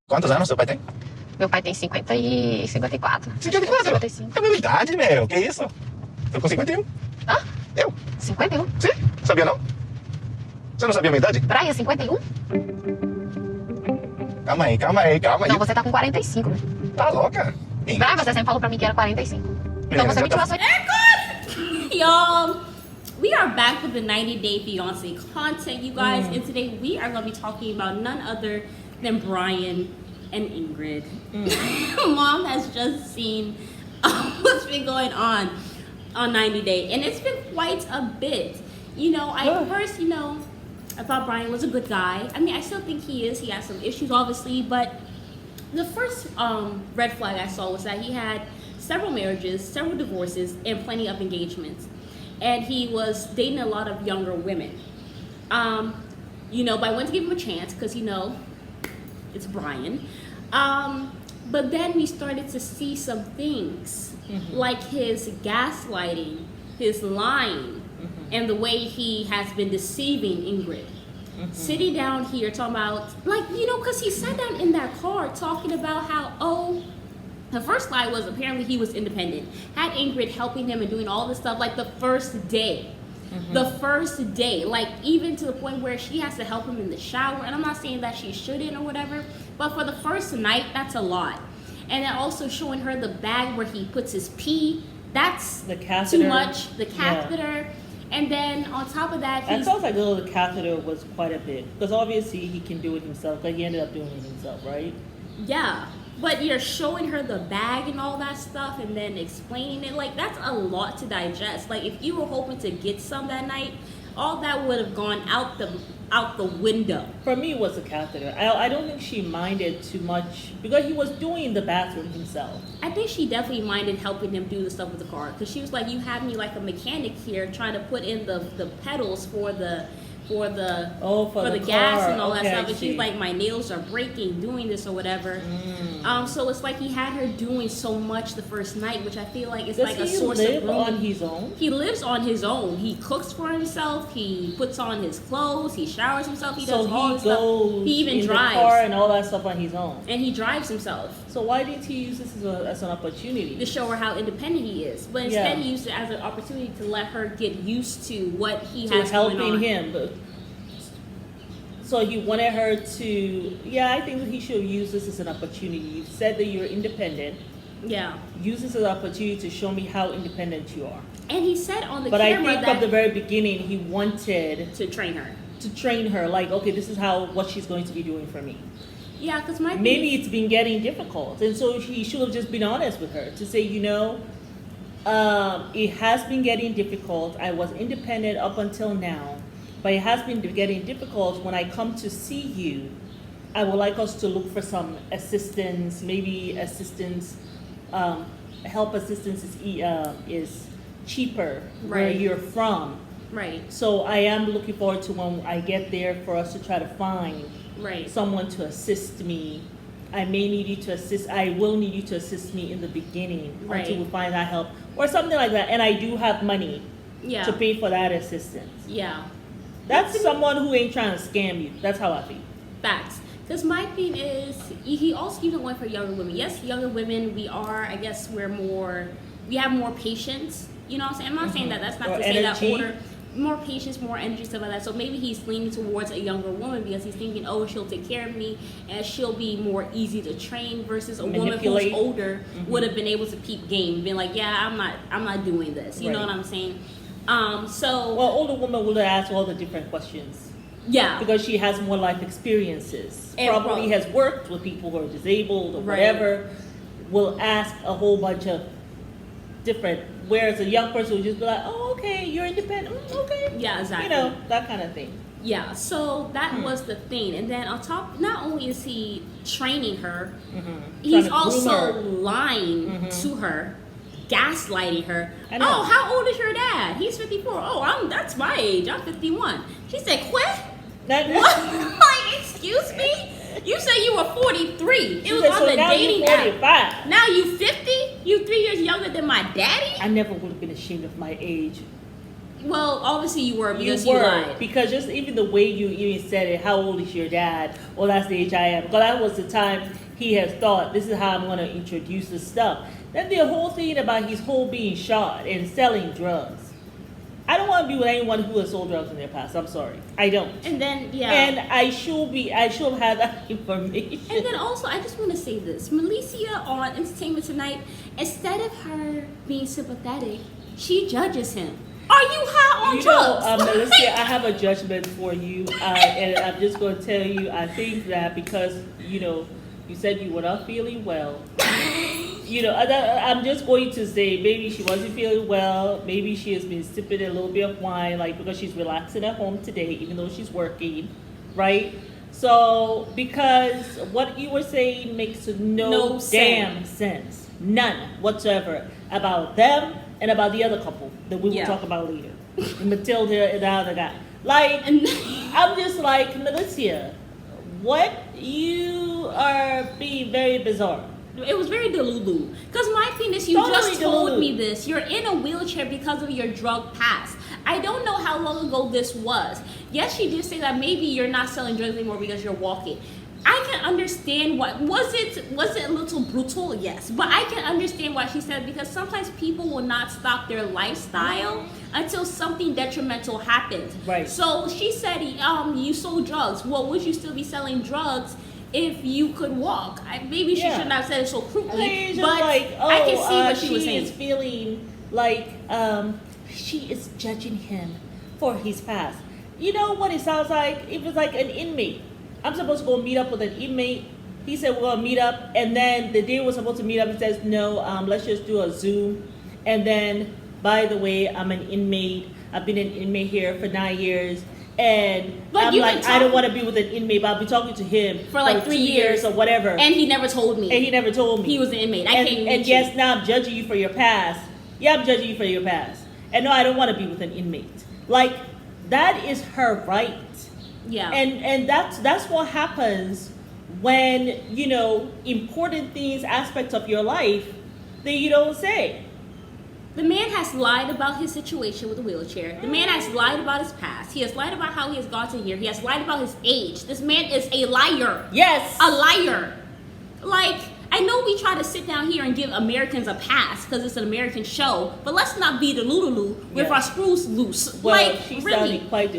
Quantos anos seu pai tem? Meu pai tem 54. 54? 55. É a mesma idade, meu. Que isso? Eu com 51. Hã? Eu? 51? Sim. Sabia não? Você não sabia a minha idade? Brian, 51? Calma aí. Não, você tá com 45, né? Tá louca? Brian, você sempre falou pra mim que era 45. Então você mentiu a sua... Y'all, we are back with the 90-day fiance content, you guys, and today we are going to be talking about none other than Brian and Ingrid. Mom has just seen what's been going on 90 Day, and it's been quite a bit. You know, I thought Brian was a good guy. I mean, I still think he is. He has some issues, obviously, but the first red flag I saw was that he had several marriages, several divorces, and plenty of engagements. And he was dating a lot of younger women. You know, but I wanted to give him a chance because, you know, it's Brian. But then we started to see some things, like his gaslighting, his lying, and the way he has been deceiving Ingrid. Sitting down here talking about, like, you know, because he sat down in that car talking about how, the first lie was apparently he was independent. Had Ingrid helping him and doing all this stuff like the first day. The first day, like even to the point where she has to help him in the shower. And I'm not saying that she shouldn't or whatever, but for the first night, that's a lot. And then also showing her the bag where he puts his pee, that's the catheter. Too much. The catheter. Yeah. And then on top of that, it sounds like the catheter was quite a bit. Because obviously he can do it himself. Like he ended up doing it himself, right? Yeah. But you're showing her the bag and all that stuff and then explaining it. Like, that's a lot to digest. Like, if you were hoping to get some that night, all that would have gone out the window. For me, it was the catheter. I don't think she minded too much because he was doing the bathroom himself. I think she definitely minded helping him do the stuff with the car. Because she was like, you have me like a mechanic here trying to put in the pedals for the gas and all that stuff, and she's like, my nails are breaking doing this or whatever. So it's like he had her doing so much the first night, which I feel like is like a source of ruin. Does he live on his own? He lives on his own. He cooks for himself. He puts on his clothes. He showers himself. He does all this stuff. He even drives the car and all that stuff on his own. And he drives himself. So why didn't he use this as an opportunity to show her how independent he is? But instead, he used it as an opportunity to let her get used to what he has going on. Helping him. But so he wanted her to, I think that he should use this as an opportunity. You said that you're independent. Yeah. Use this as an opportunity to show me how independent you are. And he said on the camera that... But I think from the very beginning, he wanted... to train her. To train her. Like, okay, this is what she's going to be doing for me. Yeah, because maybe it's been getting difficult. And so he should have just been honest with her to say, you know, it has been getting difficult. I was independent up until now. But it has been getting difficult. When I come to see you, I would like us to look for some assistance, maybe assistance, help assistance is cheaper where you're from. Right. So I am looking forward to when I get there for us to try to find someone to assist me. I may need you to assist, I will need you to assist me in the beginning until we find that help or something like that. And I do have money to pay for that assistance. Yeah. That's someone who ain't trying to scam you. That's how I feel. Facts. Because my thing is, he also even went for younger women. Yes, younger women, we have more patience. You know what I'm saying? I'm not saying that. That's not to say that older, more patience, more energy, stuff like that. So maybe he's leaning towards a younger woman because he's thinking, oh, she'll take care of me and she'll be more easy to train versus a woman who's older would have been able to peep game, being like, yeah, I'm not doing this. You know what I'm saying? Older woman would ask all the different questions. Yeah. Because she has more life experiences. Probably has worked with people who are disabled or whatever. Will ask a whole bunch of different, whereas a young person would just be like, oh, okay, you're independent. Okay. Yeah, exactly. You know, that kind of thing. Yeah, so that was the thing. And then on top, not only is he training her, he's also lying to her gaslighting her. I know. Oh, how old is your dad? He's 54. Oh, that's my age. I'm 51. She said, quit? That- What? Like, excuse me? You said you were 43. It was said, on so the now dating you're app. 45. Now you 50? You 3 years younger than my daddy? I never would have been ashamed of my age. Well, obviously you were because you were, lied. because just even the way you even said it, how old is your dad? Well, that's the age I am. Because that was the time he has thought, this is how I'm going to introduce the stuff. Then the whole thing about his whole being shot and selling drugs. I don't want to be with anyone who has sold drugs in their past. I'm sorry. I don't. And then, yeah. And I should have had that information. And then also, I just want to say this. Malicia on Entertainment Tonight, instead of her being sympathetic, she judges him. Are you high on drugs? Melissa, I have a judgment for you, and I'm just going to tell you, I think that because, you said you were not feeling well, I'm just going to say maybe she wasn't feeling well, maybe she has been sipping a little bit of wine, like because she's relaxing at home today, even though she's working, right? So, because what you were saying makes no damn sense, none whatsoever, about them and about the other couple that we will talk about later, Matilda and the other guy. Like, I'm just like, Melissa, what? You are being very bizarre. It was very delulu. Because my thing is, you Totally just told delulu. me this. You're in a wheelchair because of your drug past. I don't know how long ago this was. Yes, she did say that maybe you're not selling drugs anymore because you're walking. I can understand what was it a little brutal? Yes, but I can understand why she said, because sometimes people will not stop their lifestyle until something detrimental happens. Right. So she said, you sold drugs. Well, would you still be selling drugs if you could walk? Maybe she shouldn't have said it so crudely, It's but just like, I can see what she was She saying. is feeling like she is judging him for his past. You know what it sounds like? It was like an inmate. I'm supposed to go meet up with an inmate. He said we're gonna meet up, and then the day we're supposed to meet up, he says no. Let's just do a Zoom. And then, by the way, I'm an inmate. I've been an inmate here for 9 years, and But I'm you've like, been I don't talking- want to be with an inmate, but I'll be talking to him For like 3 2 years or whatever. And he never told me. And he never told me. He was an inmate. I and, can't and meet yes, you. now I'm judging you for your past. Yeah, I'm judging you for your past. And no, I don't want to be with an inmate. Like, that is her right. Yeah. And that's what happens when, important things, aspects of your life that you don't say. The man has lied about his situation with the wheelchair. The man has lied about his past. He has lied about how he has gotten here. He has lied about his age. This man is a liar. Yes. A liar. Like, I know we try to sit down here and give Americans a pass because it's an American show, but let's not be the lulu with Yeah. our screws loose. Well, like, she really. sounded quite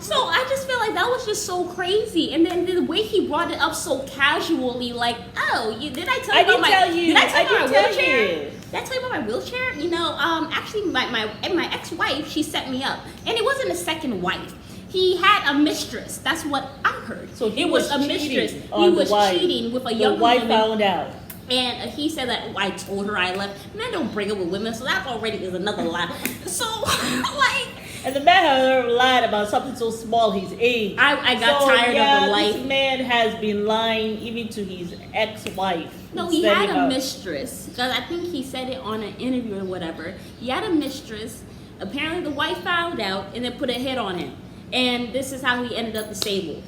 So I just feel like that was just so crazy. And then the way he brought it up so casually, like, oh, did I tell you I about didn't my tell you. Did I tell you I about my didn't tell wheelchair? you. Did I tell you about my wheelchair? Actually my ex-wife, she set me up. And it wasn't a second wife. He had a mistress. That's what I heard. So he it was was a cheating mistress. on He the was wife. cheating with a The young wife woman. found out. And he said that I told her I left. Men don't break up with women, so that already is another lie. So, like, And the man had lied about something so small, his age. I got tired of the life. This man has been lying even to his ex-wife. No, he Setting had a up. mistress. Because I think he said it on an interview or whatever. He had a mistress. Apparently, the wife found out and then put a hit on him. And this is how he ended up disabled.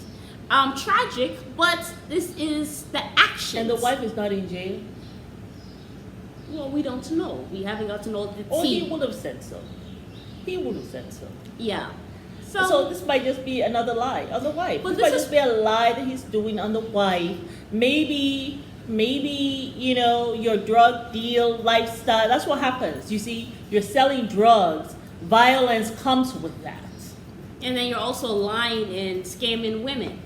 Tragic, but this is the action. And the wife is not in jail. Well, we don't know. We haven't got to know the Or he tea. would have said so. He would have said so. Yeah. So this might just be another lie on the wife. But This this might is- just be a lie that he's doing on the wife. Maybe your drug deal lifestyle. That's what happens. You see, you're selling drugs. Violence comes with that. And then you're also lying and scamming women.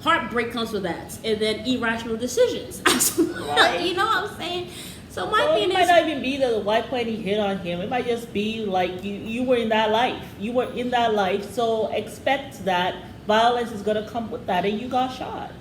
Heartbreak comes with that. And then irrational decisions. Right. You know what I'm saying? So my So thing it might is, not even be that the wife put any hit on him. It might just be like you were in that life. You were in that life, so expect that violence is gonna come with that, and you got shot.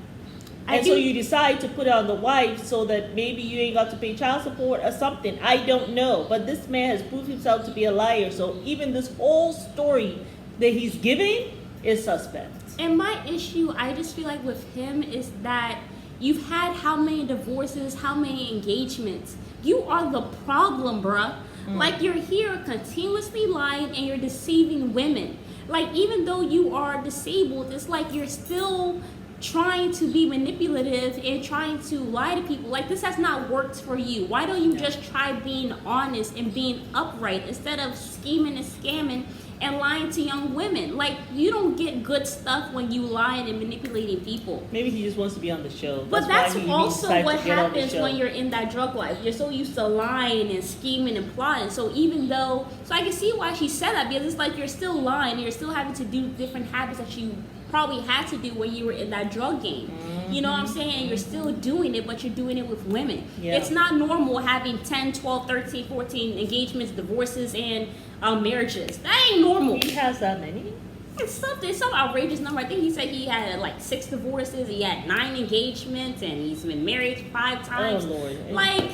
And so you decide to put it on the wife so that maybe you ain't got to pay child support or something. I don't know. But this man has proved himself to be a liar. So even this whole story that he's giving is suspect. and my issue, I just feel like with him is that You've had how many divorces, how many engagements? You are the problem, bruh. Like, you're here continuously lying and you're deceiving women. Like, even though you are disabled, it's like you're still trying to be manipulative and trying to lie to people. Like, this has not worked for you. Why don't you just try being honest and being upright instead of scheming and scamming and lying to young women? Like, you don't get good stuff when you lying and manipulating people. Maybe he just wants to be on the show. But that's why he also decided what to get on the happens show. when you're in that drug life. You're so used to lying and scheming and plotting. So even though, so I can see why she said that, because it's like you're still lying. You're still having to do different habits that you probably had to do when you were in that drug game. You know what I'm saying? You're still doing it, but you're doing it with women. Yeah. It's not normal having 10, 12, 13, 14 engagements, divorces, and marriages. That ain't normal. He has that many? It's some outrageous number. I think he said he had like 6 divorces, he had 9 engagements, and he's been married 5 times. Oh, Lord. Like,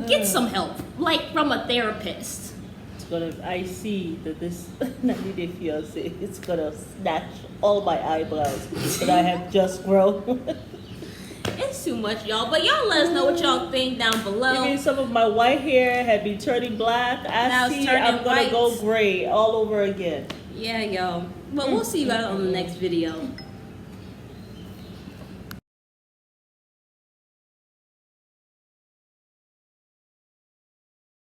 get some help, like from a therapist. I see that this 90-day fiance is gonna snatch all my eyebrows that I have just grown. It's too much, y'all. But y'all let us know what y'all think down below. Maybe some of my white hair had been turning black. Now it's I see turning I'm gonna white. go gray all over again. Yeah, y'all. But we'll see you guys on the next video.